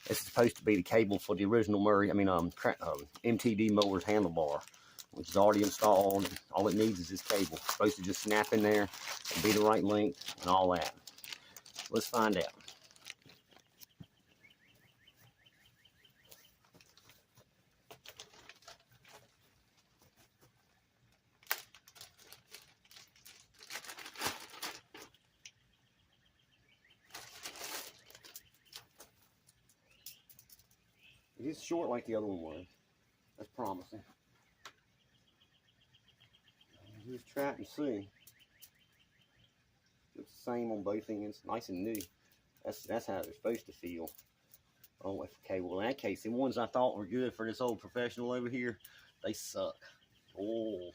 This is supposed to be the cable for the original MTD mower's handlebar, which is already installed. And all it needs is this cable. It's supposed to just snap in there and be the right length and all that. Let's find out. It is short like the other one was. That's promising. Just try it and see. It's the same on both ends, nice and new. That's how they're supposed to feel. Oh, with the cable. In that case, the ones I thought were good for this old Professional over here, they suck. Oh.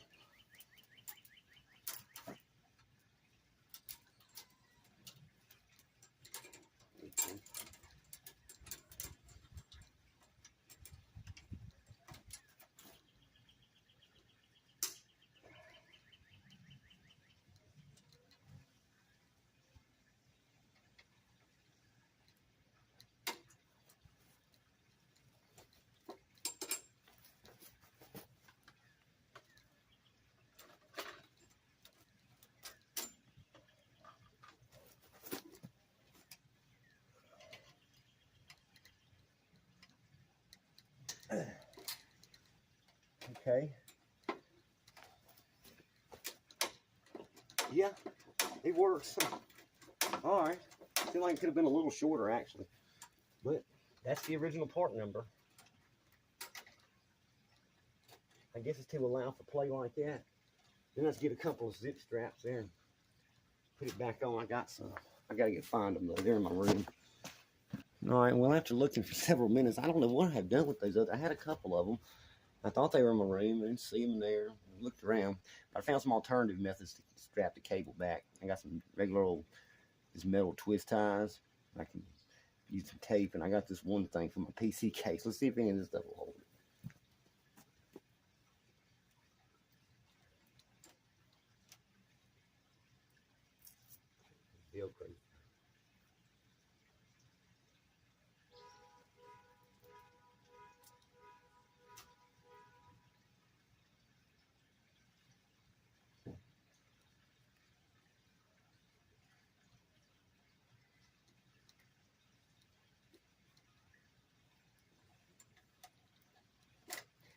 Okay. Yeah, it works. All right. I feel like it could have been a little shorter actually, but that's the original part number. I guess it's to allow for play like that. Then let's get a couple of zip straps there and put it back on. I got some. I gotta find them though. They're in my room. All right. Well, after looking for several minutes, I don't know what I've done with those others. I had a couple of them. I thought they were in my room. I didn't see them there. I looked around. But I found some alternative methods to strap the cable back. I got some regular old metal twist ties. I can use some tape, and I got this one thing for my PC case. Let's see if any of this stuff will hold it. Velcro.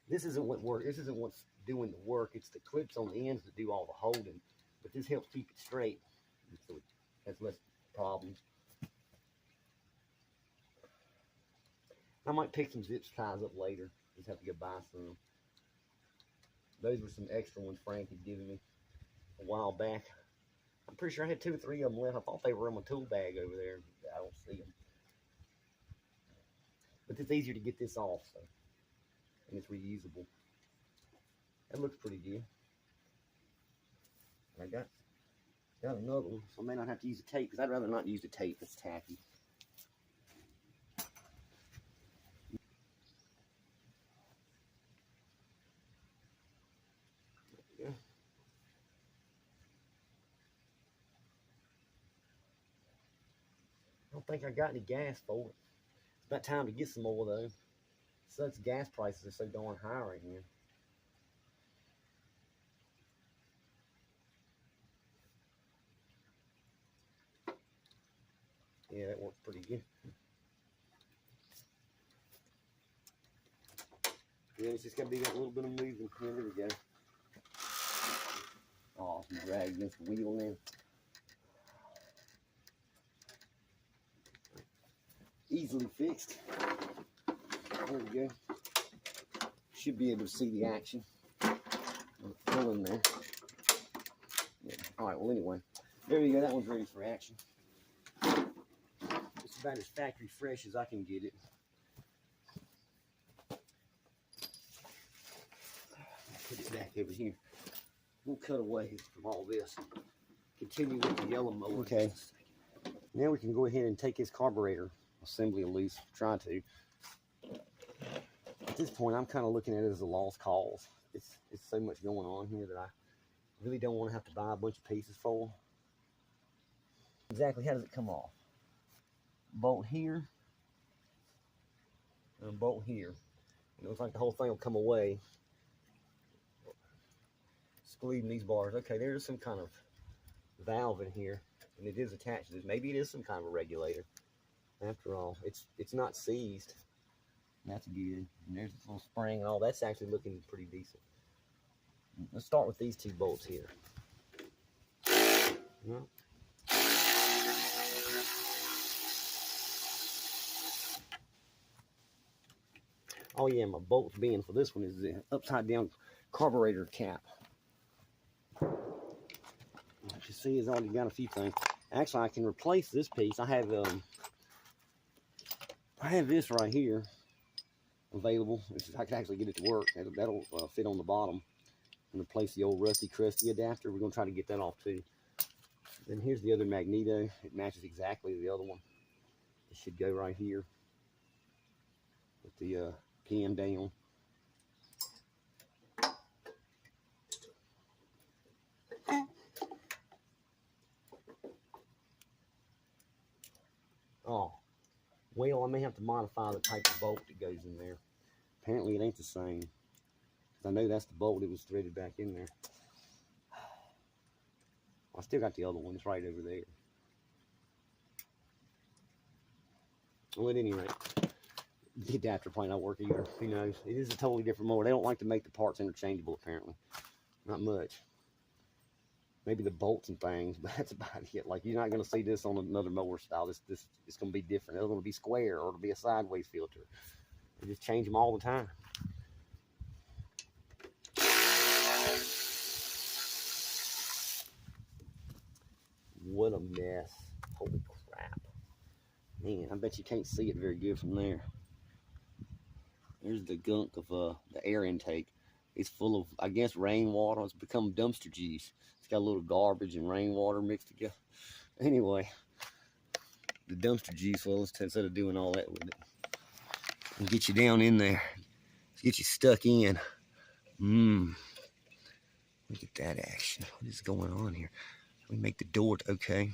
This isn't what work. This isn't what's doing the work. It's the clips on the ends that do all the holding. But this helps keep it straight, so it has less problems. I might pick some zip ties up later. Just have to go buy some. Those were some extra ones Frank had given me a while back. I'm pretty sure I had 2 or 3 of them left. I thought they were in my tool bag over there. I don't see them. But it's easier to get this off, so. And it's reusable. That looks pretty good. I got another one, so I may not have to use the tape, because I'd rather not use the tape. It's tacky. Yeah. I don't think I got any gas for it. It's about time to get some more though. Such gas prices are so darn high right here. Yeah, that works pretty good. Yeah, it's just got to be that little bit of movement. There we go. Oh, some drag against the wheel now. Easily fixed. There we go. Should be able to see the action. Pull in there. Yeah. All right. Well, anyway, there you go. That one's ready for action. It's about as factory fresh as I can get it. Put it back over here. We'll cut away from all this. Continue with the yellow mower. Okay. Now we can go ahead and take his carburetor assembly loose. Try to. At this point, I'm kind of looking at it as a lost cause. It's so much going on here that I really don't want to have to buy a bunch of pieces for. Exactly how does it come off? Bolt here. and a bolt here. It looks like the whole thing will come away, excluding these bars. Okay, there's some kind of valve in here, and it is attached to this. Maybe it is some kind of a regulator. After all, it's not seized. That's good. And there's this little spring and all. That's actually looking pretty decent. Let's start with these two bolts here. Well, oh yeah, my bolts being for this one is the upside down carburetor cap. What you see is already got a few things. Actually, I can replace this piece. I have this right here available. I can actually get it to work. That'll fit on the bottom and replace the old rusty crusty adapter. We're gonna try to get that off too. Then here's the other magneto. It matches exactly the other one. It should go right here with the cam down. Oh, well, I may have to modify the type of bolt that goes in there. Apparently it ain't the same. I know that's the bolt that was threaded back in there. I still got the other one. It's right over there. Well, at any rate, the adapter might not work either. Who knows? It is a totally different mower. They don't like to make the parts interchangeable, apparently. Not much. Maybe the bolts and things, but that's about it. Like, you're not going to see this on another mower style. This it's going to be different. It's going to be square, or it'll be a sideways filter. They just change them all the time. What a mess. Holy crap. Man, I bet you can't see it very good from there. There's the gunk of the air intake. It's full of, I guess, rainwater. It's become dumpster juice. It's got a little garbage and rainwater mixed together. Anyway, the dumpster juice, well, instead of doing all that with it, and get you down in there, get you stuck in. Look at that action. What is going on here? Let me make the door okay.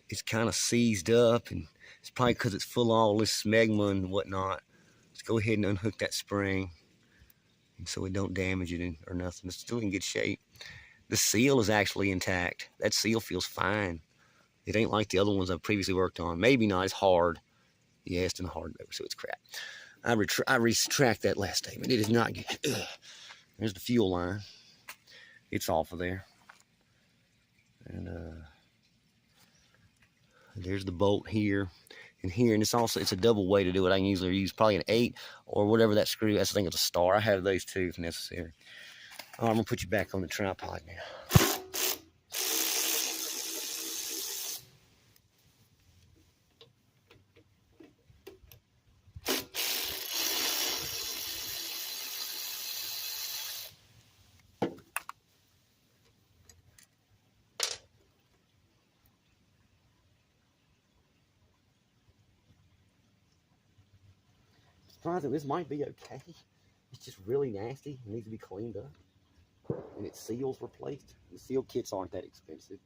It's kind of seized up, and it's probably because it's full of all this smegma and whatnot. Let's go ahead and unhook that spring, and so it don't damage it or nothing. It's still in good shape. The seal is actually intact. That seal feels fine. It ain't like the other ones I've previously worked on. Maybe not. It's hard. Yeah, it's in the hard motor, so it's crap. I retract that last statement. It is not good. Ugh. There's the fuel line. It's off of there. And there's the bolt here and here, and it's a double way to do it. I can usually use probably an 8 or whatever that screw. That's, I think it's a star. I have those too if necessary. All right, I'm gonna put you back on the tripod now. Surprisingly, this might be okay. It's just really nasty. It needs to be cleaned up. And its seals replaced. The seal kits aren't that expensive.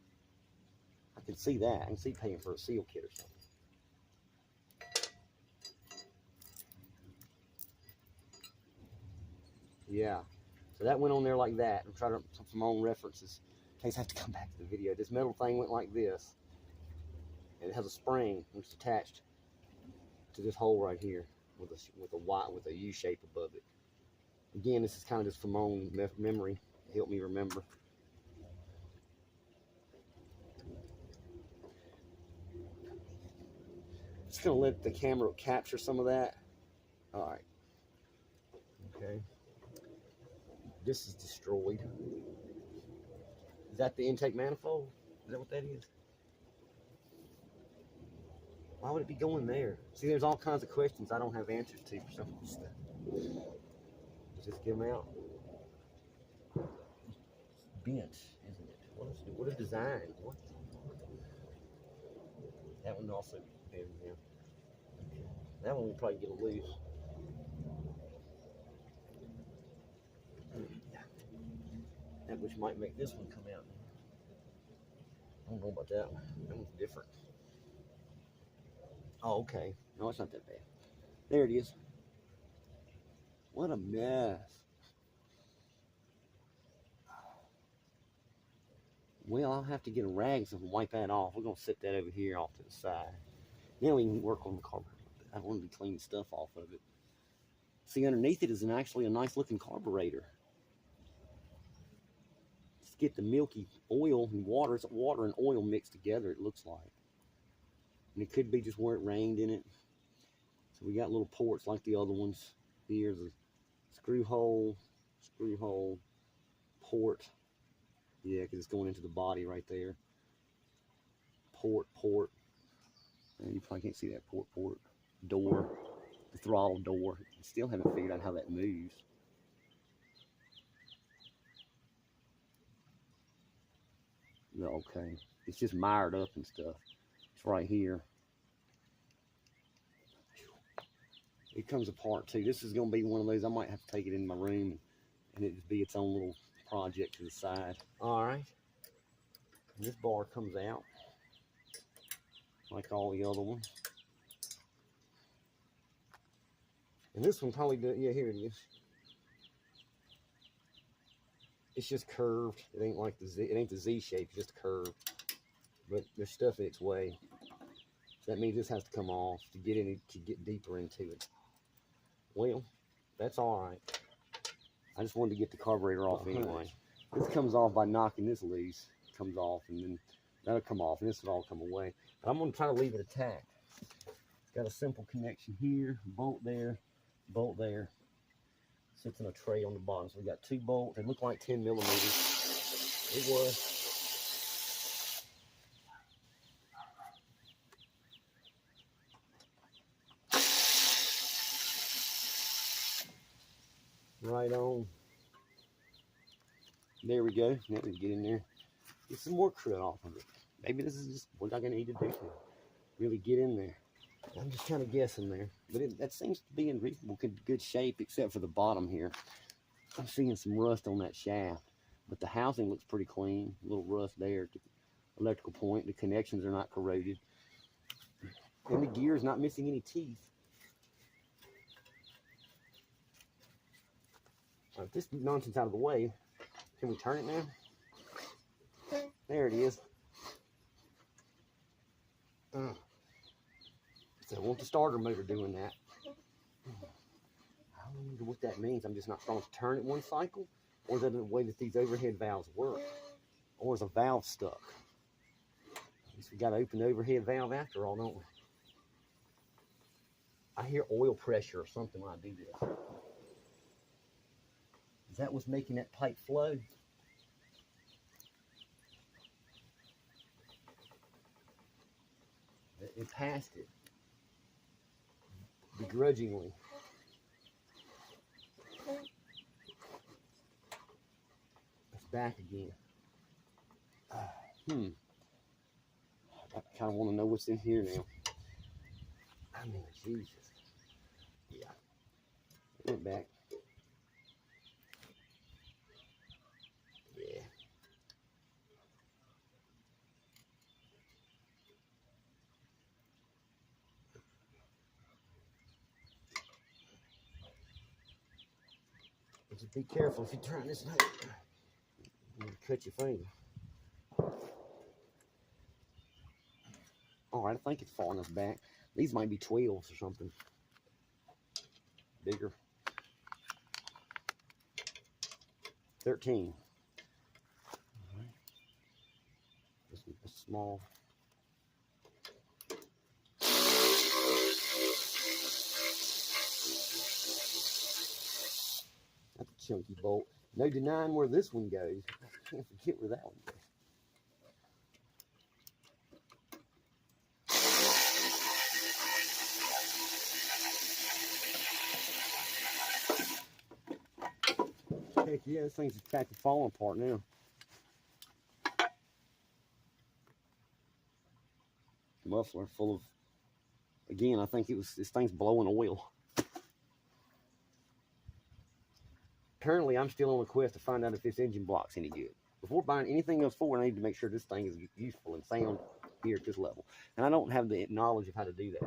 I can see that. I can see paying for a seal kit or something. Yeah. So that went on there like that. I'm trying to put some own references in case I have to come back to the video. This metal thing went like this. And it has a spring which is attached to this hole right here with a U shape above it. Again, this is kind of just from my own memory. Help me remember. Just gonna let the camera capture some of that. All right. Okay. This is destroyed. Is that the intake manifold? Is that what that is? Why would it be going there? See, there's all kinds of questions I don't have answers to for some of this stuff. Just get them out. It's bent, isn't it? What a design. What? That one also bent down. That one will probably get a loose. That which might make this one come out. I don't know about that one. That one's different. Oh, okay. No, it's not that bad. There it is. What a mess. Well, I'll have to get a rag so I can wipe that off. We're going to set that over here off to the side. Now we can work on the carburetor. I want to be cleaning stuff off of it. See, underneath it is actually a nice looking carburetor. Just get the milky oil and water. It's water and oil mixed together, it looks like. And it could be just where it rained in it. So we got little ports like the other ones. Here's a screw hole, port. Yeah, because it's going into the body right there. Port. And you probably can't see that port. Door, the throttle door. I still haven't figured out how that moves. No, okay. It's just mired up and stuff. It's right here. It comes apart too. This is going to be one of those, I might have to take it in my room and it just be its own little project to the side. All right. And this bar comes out like all the other ones. And this one probably does, yeah, here it is. It's just curved. It ain't like the Z, it ain't the Z shape, it's just curved. But there's stuff in its way. So that means this has to come off to get in, to get deeper into it. Well, that's all right. I just wanted to get the carburetor off anyway. This comes off by knocking this loose. It comes off, and then that'll come off, and this will all come away. But I'm going to try to leave it attached. It's got a simple connection here, bolt there, bolt there. Sits in a tray on the bottom. So we got 2 bolts. They look like 10 millimeters. It was. Right on. There we go. Now we get in there. Get some more crud off of it. Maybe this is just what I'm going to need to do to really get in there. I'm just kind of guessing there. But that seems to be in reasonable good shape except for the bottom here. I'm seeing some rust on that shaft. But the housing looks pretty clean. A little rust there at the electrical point. The connections are not corroded. And the gear is not missing any teeth. Right, this nonsense out of the way. Can we turn it now? There it is. So I want the starter motor doing that. I don't know what that means. I'm just not strong to turn it one cycle. Or is that the way that these overhead valves work? Or is a valve stuck? I guess we got to open the overhead valve after all, don't we? I hear oil pressure or something when I do this. Is that what's making that pipe flow? It passed it. Begrudgingly. It's back again. I kind of want to know what's in here now. I mean, Jesus. Yeah. It went back. Yeah. Just be careful if you turn this out. You cut your finger. All right, I think it's far enough back. These might be 12s or something. Bigger. 13. All right. This is small. That's a chunky bolt. No denying where this one goes. I can't forget where that one goes. Heck yeah, this thing's practically falling apart now. Muffler full of, again, I think this thing's blowing oil. Currently, I'm still on a quest to find out if this engine block's any good. Before buying anything else forward, I need to make sure this thing is useful and sound here at this level. And I don't have the knowledge of how to do that.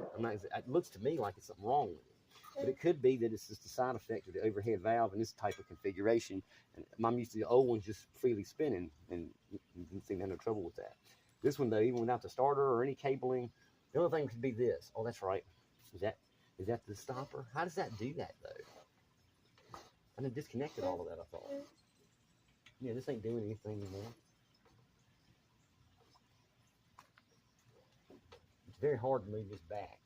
It looks to me like it's something wrong with it. But it could be that it's just a side effect of the overhead valve in this type of configuration. And I'm used to the old ones just freely spinning, and didn't seem to have no trouble with that. This one, though, even without the starter or any cabling, the only thing could be this. Oh, that's right. Is that the stopper? How does that do that, though? I done disconnected all of that, I thought. Yeah, this ain't doing anything anymore. It's very hard to move this back.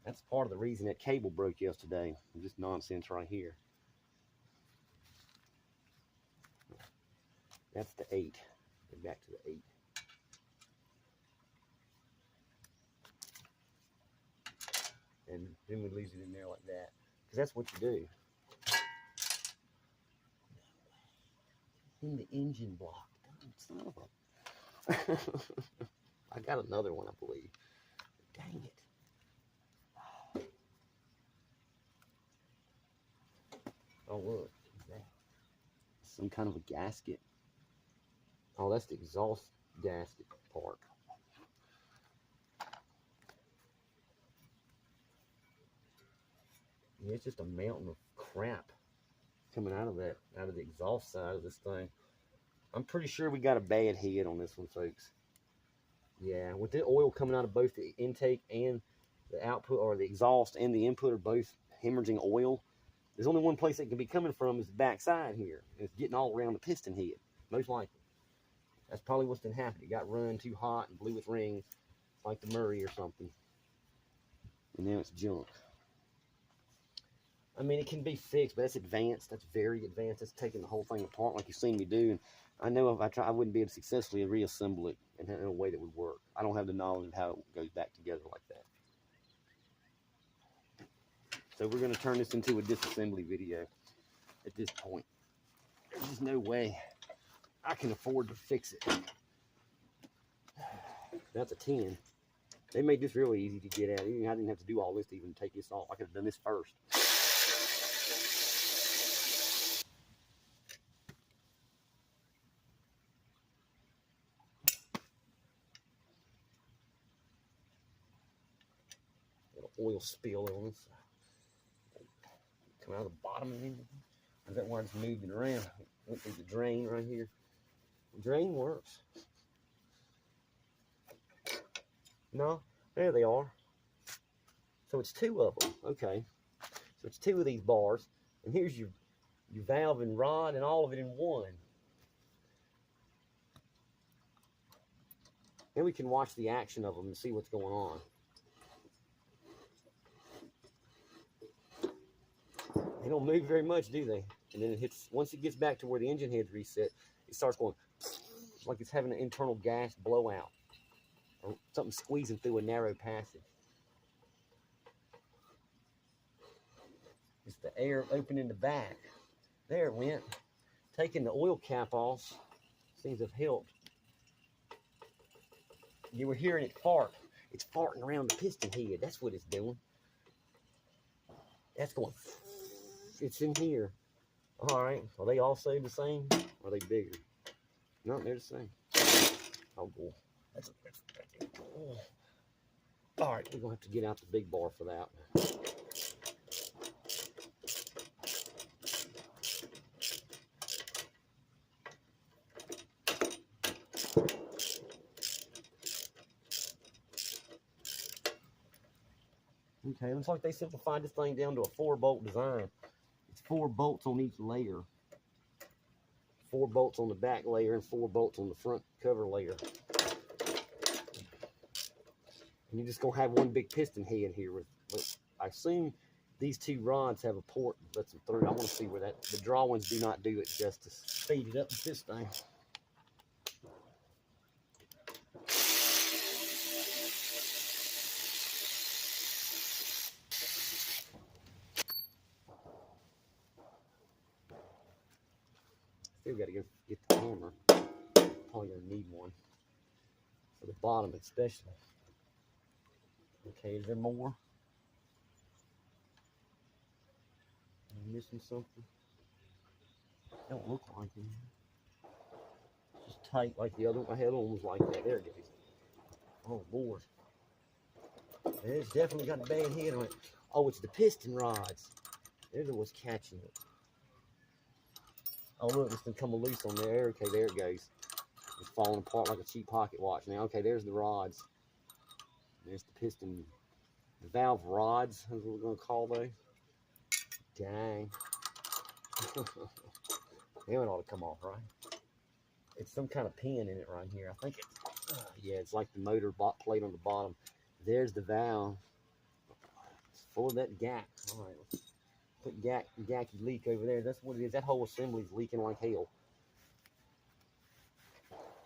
That's part of the reason that cable broke yesterday. This nonsense right here. That's the 8. Get back to the 8. And then we leave it in there like that. Because that's what you do. In the engine block. Son of a... I got another one, I believe. Dang it. Oh, look. What's that? Some kind of a gasket. Oh, that's the exhaust gasket part. Yeah, it's just a mountain of crap coming out of that, out of the exhaust side of this thing. I'm pretty sure we got a bad head on this one, folks. Yeah, with the oil coming out of both the intake and the output, or the exhaust and the input are both hemorrhaging oil. There's only one place it can be coming from is the back side here. And it's getting all around the piston head, most likely. That's probably what's been happening. It got run too hot and blew its rings, like the Murray or something. And now it's junk. I mean, it can be fixed, but that's advanced. That's very advanced. That's taking the whole thing apart like you've seen me do. And I know if I try, I wouldn't be able to successfully reassemble it in a way that would work. I don't have the knowledge of how it goes back together like that. So we're going to turn this into a disassembly video at this point. There's just no way I can afford to fix it. That's a 10. They made this really easy to get at. I didn't have to do all this to even take this off. I could have done this first. Little oil spill on this. Come out of the bottom of it. I got where it's moving around. Went through the drain right here. The drain works. No, there they are. So it's 2 of them. Okay. So it's 2 of these bars. And here's your valve and rod and all of it in one. Then we can watch the action of them and see what's going on. They don't move very much, do they? And then it hits, once it gets back to where the engine head's reset, it starts going like it's having an internal gas blowout or something squeezing through a narrow passage. It's the air opening the back. There it went. Taking the oil cap off seems to have helped. You were hearing it fart. It's farting around the piston head. That's what it's doing. That's going. It's in here. All right. Are they also the same? Or are they bigger? No, they're the same. Oh, boy. That's oh. All right. We're going to have to get out the big bar for that. Okay, looks like they simplified this thing down to a 4-bolt design. It's 4 bolts on each layer. 4 bolts on the back layer and 4 bolts on the front cover layer. And you're just going to have one big piston head here. With I assume these 2 rods have a port that lets them through. I want to see where that, the drawings do not do it justice. Speed it up with this thing. Still got to go get the hammer. Probably going to need one. For the bottom especially. Okay, is there more? Am I missing something? Don't look like it. It's just tight like the other one. My head on was like that. There it goes. Oh, Lord. It's definitely got a bad head on it. Oh, it's the piston rods. They're the ones catching it. Oh, look, it's come loose on there. Okay, there it goes. It's falling apart like a cheap pocket watch now. Okay, there's the rods. There's the piston, the valve rods, is what we're going to call those. Dang. They ought to come off, right? It's some kind of pin in it right here. I think it's, yeah, it's like the motor plate on the bottom. There's the valve. It's full of that gack. All right, let's put gacky leak over there. That's what it is. That whole assembly is leaking like hell.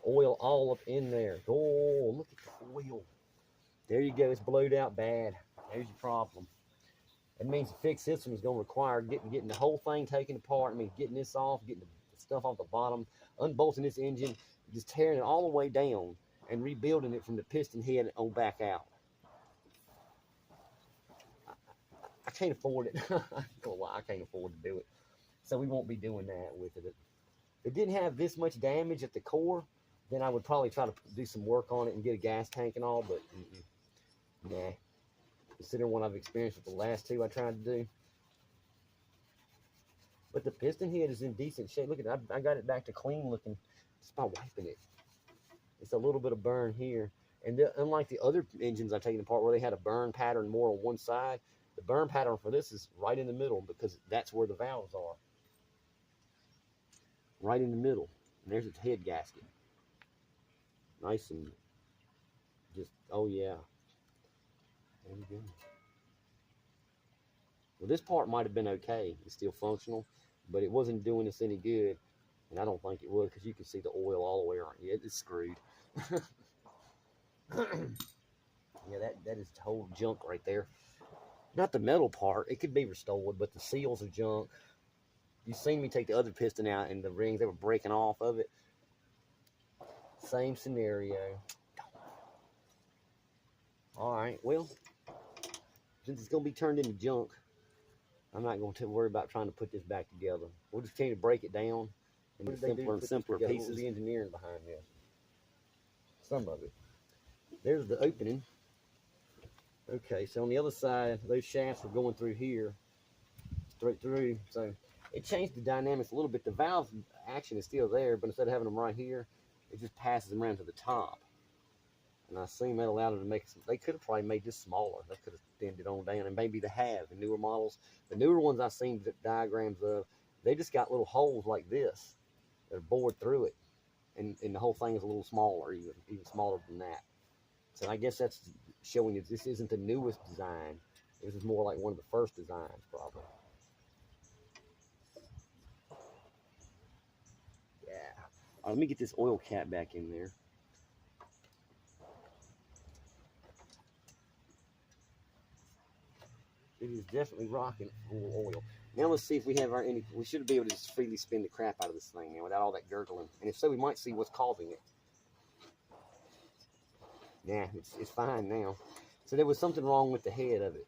Oil all up in there. Oh, look at the oil. There you go. It's blowed out bad. There's your problem. It means the fixed system is going to require getting the whole thing taken apart. I mean, getting this off, getting the stuff off the bottom, unbolting this engine, just tearing it all the way down and rebuilding it from the piston head on back out. I can't afford it. I can't afford to do it. So we won't be doing that with it. If it didn't have this much damage at the core, then I would probably try to do some work on it and get a gas tank and all, but nah. Considering what I've experienced with the last two I tried to do. But the piston head is in decent shape. Look at it. I got it back to clean looking just by wiping it. It's a little bit of burn here. And unlike the other engines I've taken apart where they had a burn pattern more on one side, the burn pattern for this is right in the middle because that's where the valves are. Right in the middle. And there's its head gasket. Nice and just, oh yeah. There we go. Well, this part might have been okay. It's still functional, but it wasn't doing us any good. And I don't think it would because you can see the oil all the way around. Yeah, it's screwed. Yeah, that is whole junk right there. Not the metal part. It could be restored, but the seals are junk. You've seen me take the other piston out and the rings, they were breaking off of it. Same scenario. All right, well, since it's going to be turned into junk, I'm not going to worry about trying to put this back together. We'll just continue to break it down into simpler and simpler pieces. What was the engineering behind this? Some of it. There's the opening. Okay, so on the other side, those shafts are going through here, straight through. So it changed the dynamics a little bit. The valve action is still there, but instead of having them right here, it just passes them around to the top. And I assume that allowed them to make some, they could have probably made this smaller. They could have thinned it on down, and maybe they have in newer models. The newer ones I've seen the diagrams of, they just got little holes like this that are bored through it. And the whole thing is a little smaller, even smaller than that. So I guess that's showing that this isn't the newest design. This is more like one of the first designs, probably. Yeah. All right, let me get this oil cap back in there. It is definitely rocking full oil. Now let's see if we have we should be able to just freely spin the crap out of this thing now without all that gurgling. And if so, we might see what's causing it. Yeah, it's fine now. So there was something wrong with the head of it.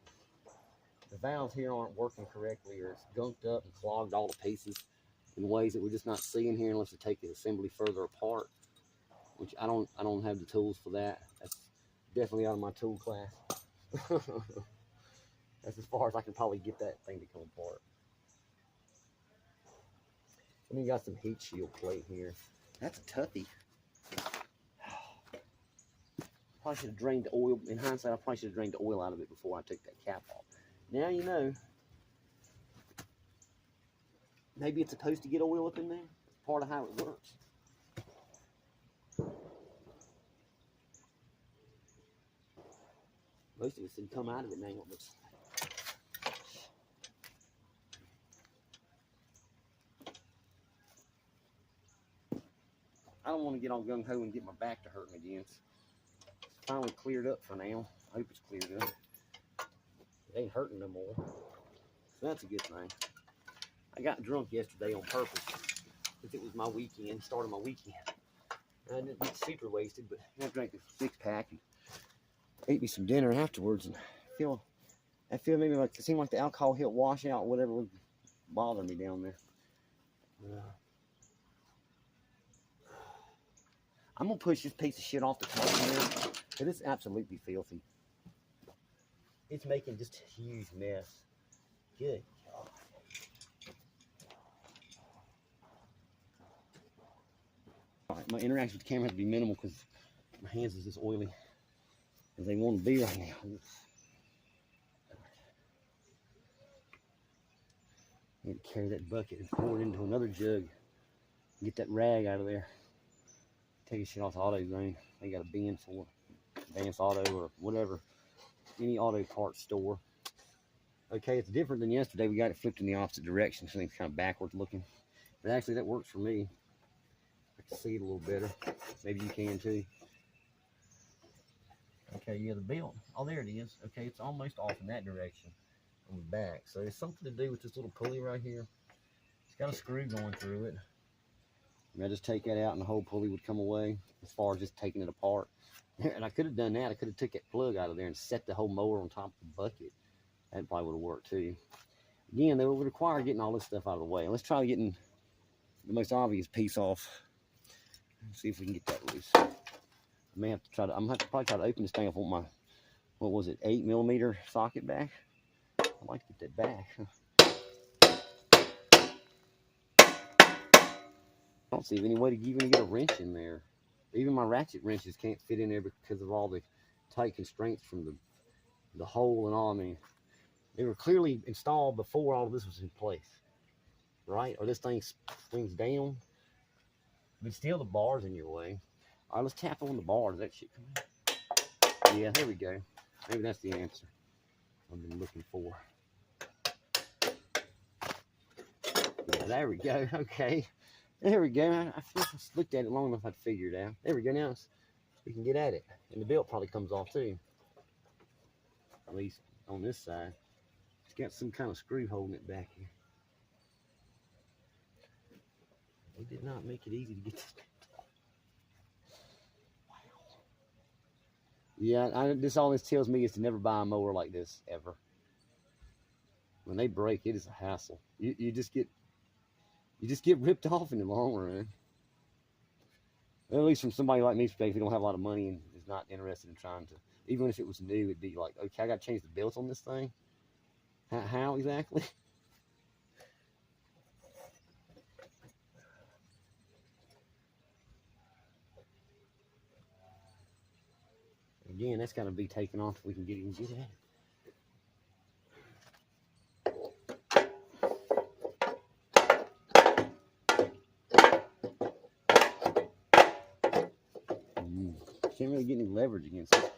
The valves here aren't working correctly, or it's gunked up and clogged all to pieces in ways that we're just not seeing here unless we take the assembly further apart, which I don't have the tools for that. That's definitely out of my tool class. That's as far as I can probably get that thing to come apart. And you got some heat shield plate here. That's a toughie. Probably should have drained the oil. In hindsight, I probably should have drained the oil out of it before I took that cap off. Now you know. Maybe it's supposed to get oil up in there. It's part of how it works. Most of it didn't come out of it now. It looks like. I don't want to get all gung-ho and get my back to hurting again. It's finally cleared up for now. I hope it's cleared up. It ain't hurting no more. So that's a good thing. I got drunk yesterday on purpose because it was my weekend, started my weekend. I didn't get super wasted, but I drank a 6-pack and ate me some dinner afterwards, and I feel maybe like it seemed like the alcohol helped wash out whatever was bothering me down there. I'm gonna push this piece of shit off the top here. It is absolutely filthy. it's making just a huge mess. Good God. All right, my interaction with the camera has to be minimal because my hands is as oily as they want to be right now. I need to carry that bucket and pour it into another jug. Get that rag out of there. Take a shit off the auto drain. They got a bin for it. Advanced Auto or whatever. Any auto parts store. Okay, it's different than yesterday. We got it flipped in the opposite direction, so it's kind of backwards looking. But actually, that works for me. I can see it a little better. Maybe you can too. Okay, yeah, the belt. Oh, there it is. Okay, it's almost off in that direction on the back. So it's something to do with this little pulley right here. It's got a screw going through it. And I just take that out and the whole pulley would come away as far as just taking it apart. And I could have done that. I could have took that plug out of there and set the whole mower on top of the bucket. That probably would have worked too. Again, they would require getting all this stuff out of the way. Let's try getting the most obvious piece off. Let's see if we can get that loose. I may have to try to, I'm going to probably try to open this thing. I want my, what was it, 8mm socket back. I'd like to get that back. I don't see any way to even get a wrench in there. Even my ratchet wrenches can't fit in there because of all the tight constraints from the hole and all. I mean, they were clearly installed before all of this was in place, right? Or this thing swings down, but still the bar's in your way. All right, let's tap on the bar. Does that shit come in? Yeah, there we go. Maybe that's the answer I've been looking for. Yeah, there we go. Okay. There we go. I looked at it long enough I'd figure it out. There we go. Now we can get at it. And the belt probably comes off too. At least on this side. It's got some kind of screw holding it back here. They did not make it easy to get this belt off. Wow. Yeah, all this tells me is to never buy a mower like this, ever. When they break, it is a hassle. You just get ripped off in the long run. At least from somebody like me, if you don't have a lot of money and is not interested in trying to, even if it was new, it'd be like, okay, I got to change the belts on this thing. How exactly? Again, that's got to be taken off if we can get it and get at it. Can't really get any leverage against it.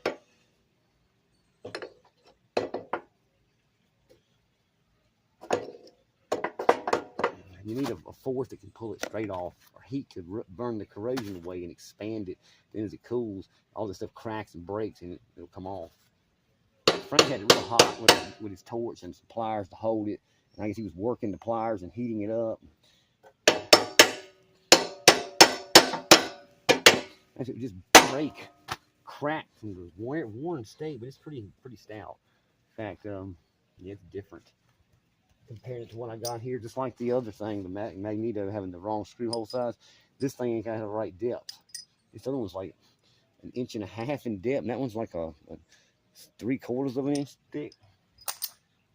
You need a force that can pull it straight off, or heat to burn the corrosion away and expand it. Then as it cools, all this stuff cracks and breaks and it'll come off. Frank had it real hot with his torch and some pliers to hold it. And I guess he was working the pliers and heating it up. And it would just break, crack from the worn state, but it's pretty stout. In fact, yeah, it's different. Comparing it to what I got here, just like the other thing, the Magneto having the wrong screw hole size, this thing ain't got the right depth. This other one's like 1.5 inches in depth, and that one's like a 3/4 of an inch thick.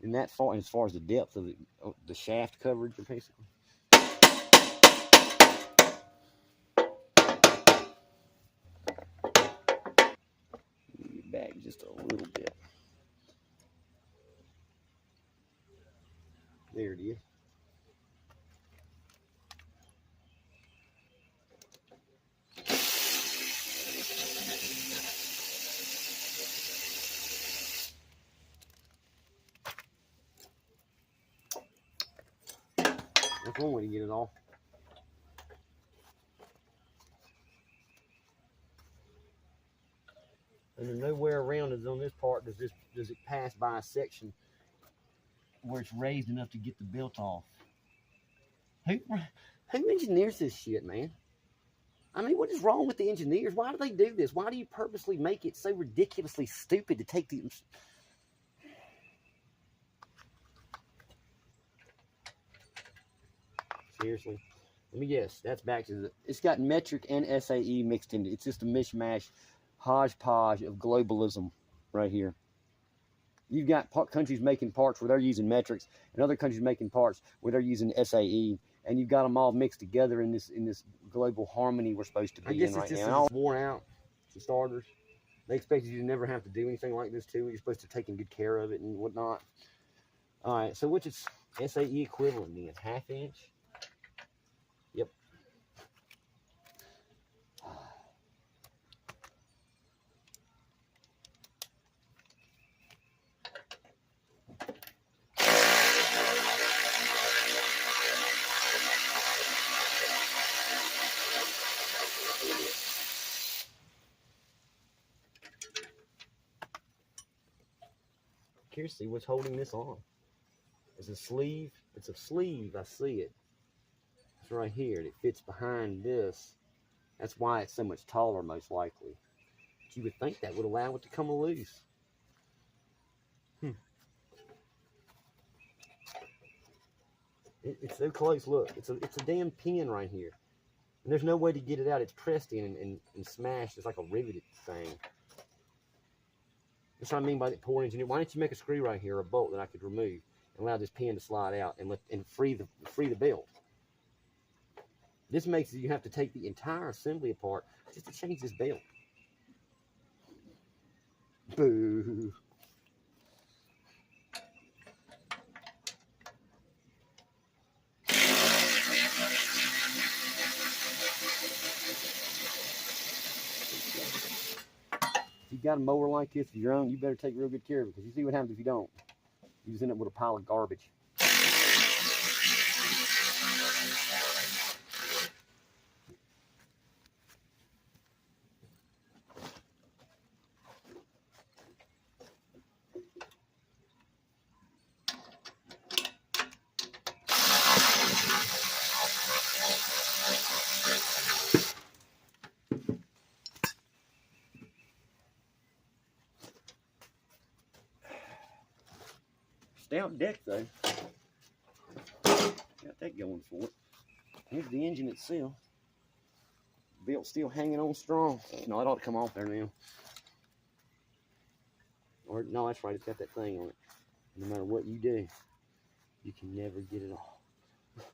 And that far, as far as the depth of the shaft coverage, basically. Get back just a little bit. There it is. That's one way to get it off. And there's nowhere around it on this part does it pass by a section where it's raised enough to get the belt off. Who engineers this shit, man? I mean, what is wrong with the engineers? Why do they do this? Why do you purposely make it so ridiculously stupid to take the... Seriously? Let me guess. That's back to it's got metric and SAE mixed in it. It's just a mishmash, hodgepodge of globalism right here. You've got countries making parts where they're using metrics, and other countries making parts where they're using SAE, and you've got them all mixed together in this global harmony we're supposed to be in right now. It's worn out, for starters. They expected you to never have to do anything like this too. You're supposed to take good care of it and whatnot. All right, so which is SAE equivalent then? 1/2 inch? Yep. Curious to see what's holding this on. It's a sleeve. It's a sleeve. I see it. It's right here. It fits behind this. That's why it's so much taller, most likely. But you would think that would allow it to come loose. It's so close. Look, it's a damn pin right here, and there's no way to get it out. It's pressed in and smashed. It's like a riveted thing. That's what I mean by the poor engineer. Why don't you make a screw right here, a bolt that I could remove, and allow this pin to slide out and free the belt? This makes it you have to take the entire assembly apart just to change this belt. Boo. If you've got a mower like this of your own, you better take real good care of it, because you see what happens if you don't. You just end up with a pile of garbage. Stout deck though. Got that going for it. Here's the engine itself. Belt's still hanging on strong. No, it ought to come off there now. Or no, that's right. It's got that thing on it. No matter what you do, you can never get it off.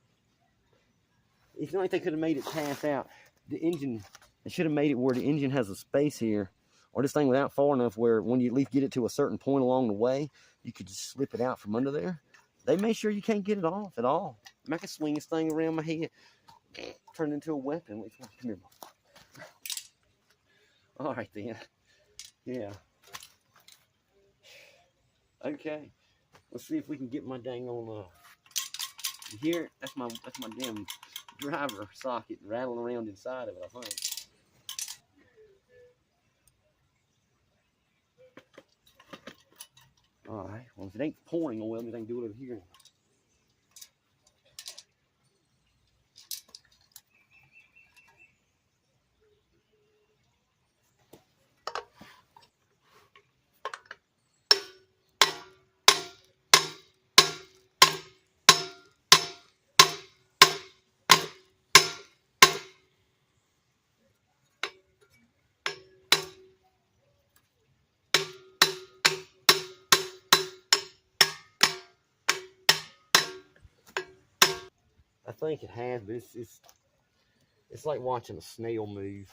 It's not like they could have made it pass out. The engine, they should have made it where the engine has a space here, or this thing without far enough where when you at least get it to a certain point along the way, you could just slip it out from under there. They made sure you can't get it off at all. I can swing this thing around my head, turn it into a weapon. Come here, Mom. All right then. Yeah. Okay. Let's see if we can get my dang on here. That's my damn driver socket rattling around inside of it, I think. All right. Well, if it ain't pouring oil, then I can do it over here. I think it has, but it's like watching a snail move.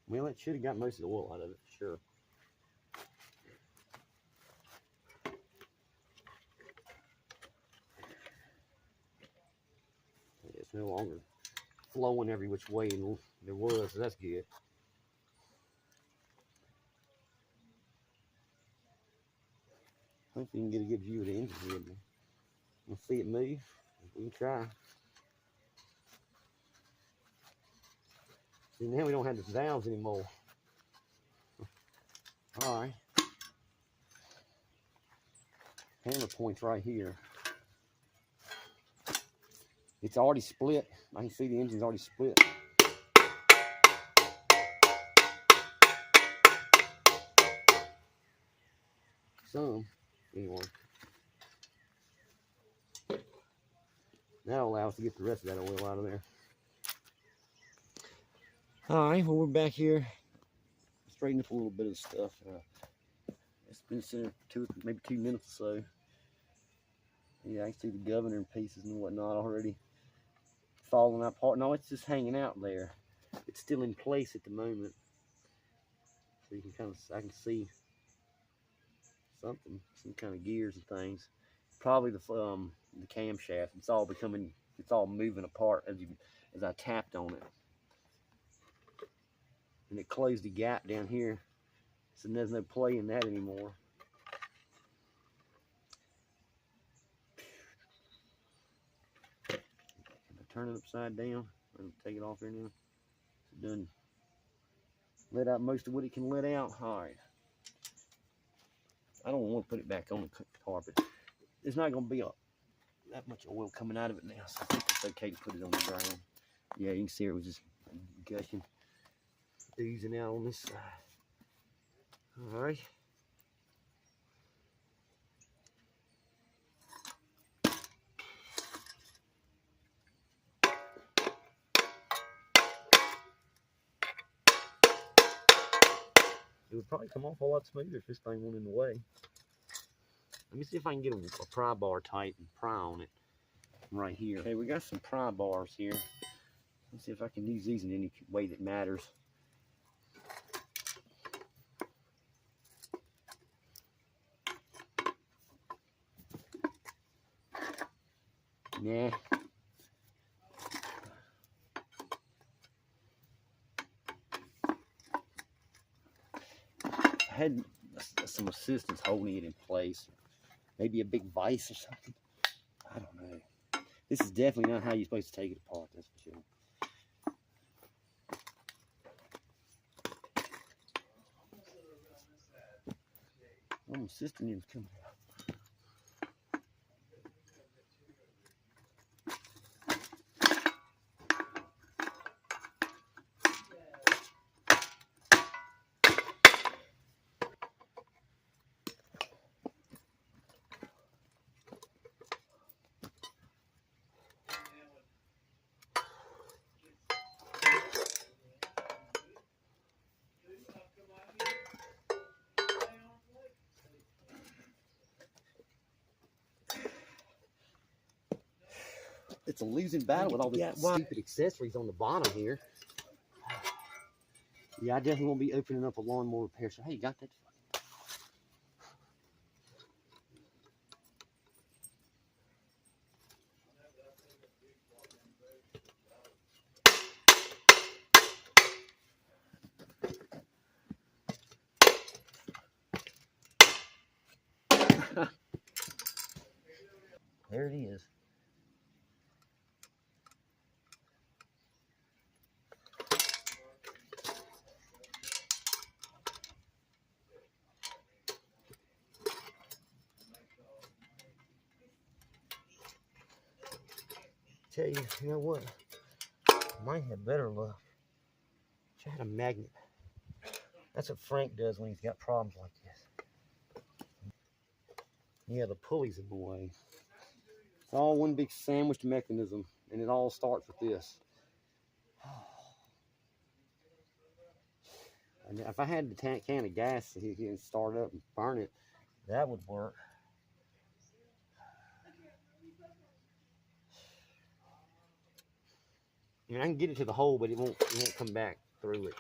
Well, it should have got most of the oil out of it, for sure. It's no longer flowing every which way there was, so that's good. Hopefully you can get a good view of the engine here. We'll see it move. We can try. See, now we don't have the valves anymore. All right. Hammer point's right here. It's already split. I can see the engine's already split. Some, anyway. That'll allow us to get the rest of that oil out of there. All right, well, we're back here. Straighten up a little bit of stuff. It's been sitting for maybe 2 minutes or so. Yeah, I can see the governor pieces and whatnot already falling apart. No, it's just hanging out there. It's still in place at the moment. So you can I can see some kind of gears and things. Probably the camshaft. It's all moving apart as I tapped on it. And it closed the gap down here. So there's no play in that anymore. Can I turn it upside down? I'll take it off here now. It's done. Let out most of what it can let out. All right. I don't want to put it back on the carpet. There's not going to be that much oil coming out of it now, so I think it's okay to put it on the ground. Yeah, you can see it was just gushing, oozing out on this side. All right. It would probably come off a lot smoother if this thing went in the way. Let me see if I can get a pry bar tight and pry on it right here. Okay, we got some pry bars here. Let's see if I can use these in any way that matters. Nah. I had some assistance holding it in place. Maybe a big vise or something. I don't know. This is definitely not how you're supposed to take it apart, that's for sure. Oh, my sister needs to come out. It's a losing battle with all these stupid accessories on the bottom here. Yeah, I definitely won't be opening up a lawnmower repair shop. Hey, you got that? There it is. Tell you, you know what? I might have better luck. I had a magnet. That's what Frank does when he's got problems like this. Yeah, the pulley's in the way. It's all one big sandwiched mechanism, and it all starts with this. And if I had the can of gas so he can start up and burn it, that would work. I mean, I can get it to the hole, but it won't come back through it.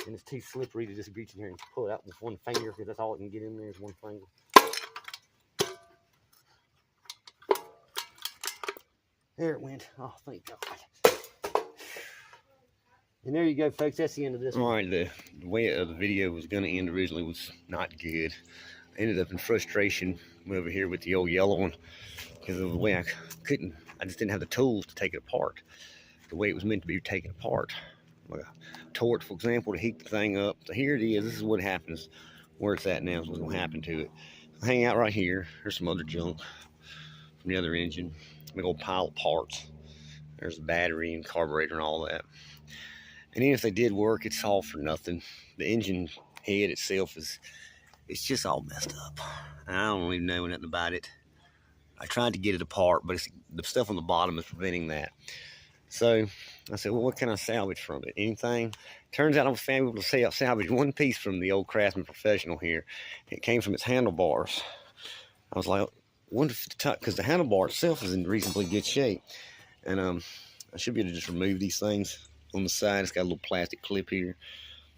And it's too slippery to just reach in here and pull it out with one finger, because that's all it can get in there is one finger. There it went. Oh, thank God. And there you go, folks. That's the end of this one. All right, the way the video was going to end originally was not good. I ended up in frustration over here with the old yellow one, because of the way I just didn't have the tools to take it apart the way it was meant to be taken apart. Like a torch, for example, to heat the thing up. So here it is. This is what happens. Where it's at now is what's going to happen to it. Hang out right here. There's some other junk from the other engine. Big old pile of parts. There's the battery and carburetor and all that. And even if they did work, it's all for nothing. The engine head itself it's just all messed up. I don't even know nothing about it. I tried to get it apart, but the stuff on the bottom is preventing that. So I said, well, what can I salvage from it? Anything? Turns out I was able to salvage one piece from the old Craftsman Professional here. It came from its handlebars. I was like, wonder if because the handlebar itself is in reasonably good shape. And I should be able to just remove these things on the side. It's got a little plastic clip here.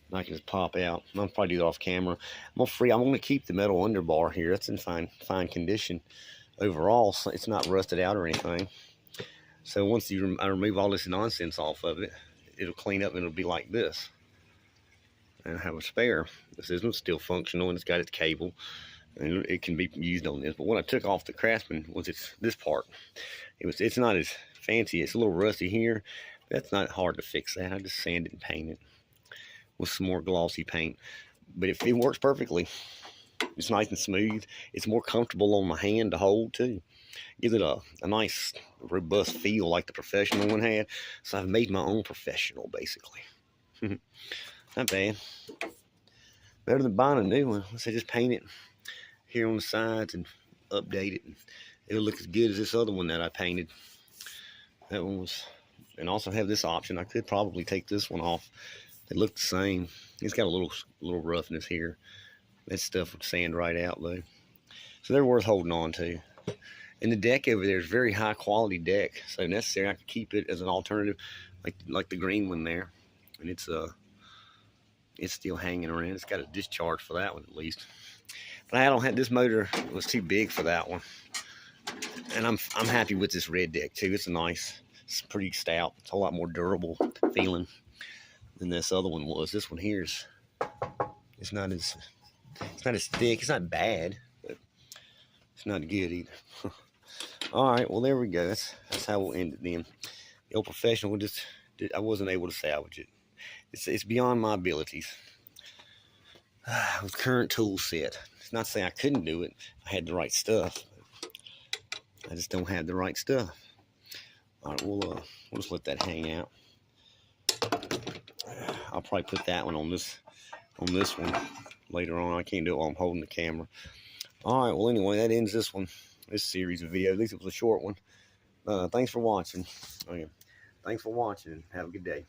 And I can just pop out. I'll probably do that off camera. I'm going to keep the metal underbar here. That's in fine condition overall. So it's not rusted out or anything. So once I remove all this nonsense off of it, it'll clean up and it'll be like this. And I have a spare. This isn't still functional and it's got its cable. And it can be used on this. But what I took off the Craftsman was this part. It's not as fancy. It's a little rusty here. That's not hard to fix that. I just sand it and paint it with some more glossy paint. But it works perfectly. It's nice and smooth. It's more comfortable on my hand to hold too. Gives it a nice robust feel like the Professional one had. So I've made my own Professional basically. Not bad. Better than buying a new one. Let's say just paint it here on the sides and update it. It'll look as good as this other one that I painted. That one was, and also have this option. I could probably take this one off. They look the same. It's got a little roughness here. That stuff would sand right out though. So they're worth holding on to. And the deck over there is very high quality deck. So necessary, I could keep it as an alternative, like the green one there. And it's still hanging around. It's got a discharge for that one at least. But I don't have, this motor was too big for that one. And I'm happy with this red deck too. It's pretty stout. It's a lot more durable feeling than this other one was. This one here is, it's not as thick. It's not bad, but it's not good either. All right, well there we go. That's how we'll end it then. The old Professional, I wasn't able to salvage it. It's beyond my abilities with current tool set. It's not saying I couldn't do it if I had the right stuff. I just don't have the right stuff. All right, we'll just let that hang out. I'll probably put that one on this one later on. I can't do it while I'm holding the camera. All right, well anyway, that ends this series of videos. At least it was a short one. Thanks for watching. Thanks for watching. Have a good day.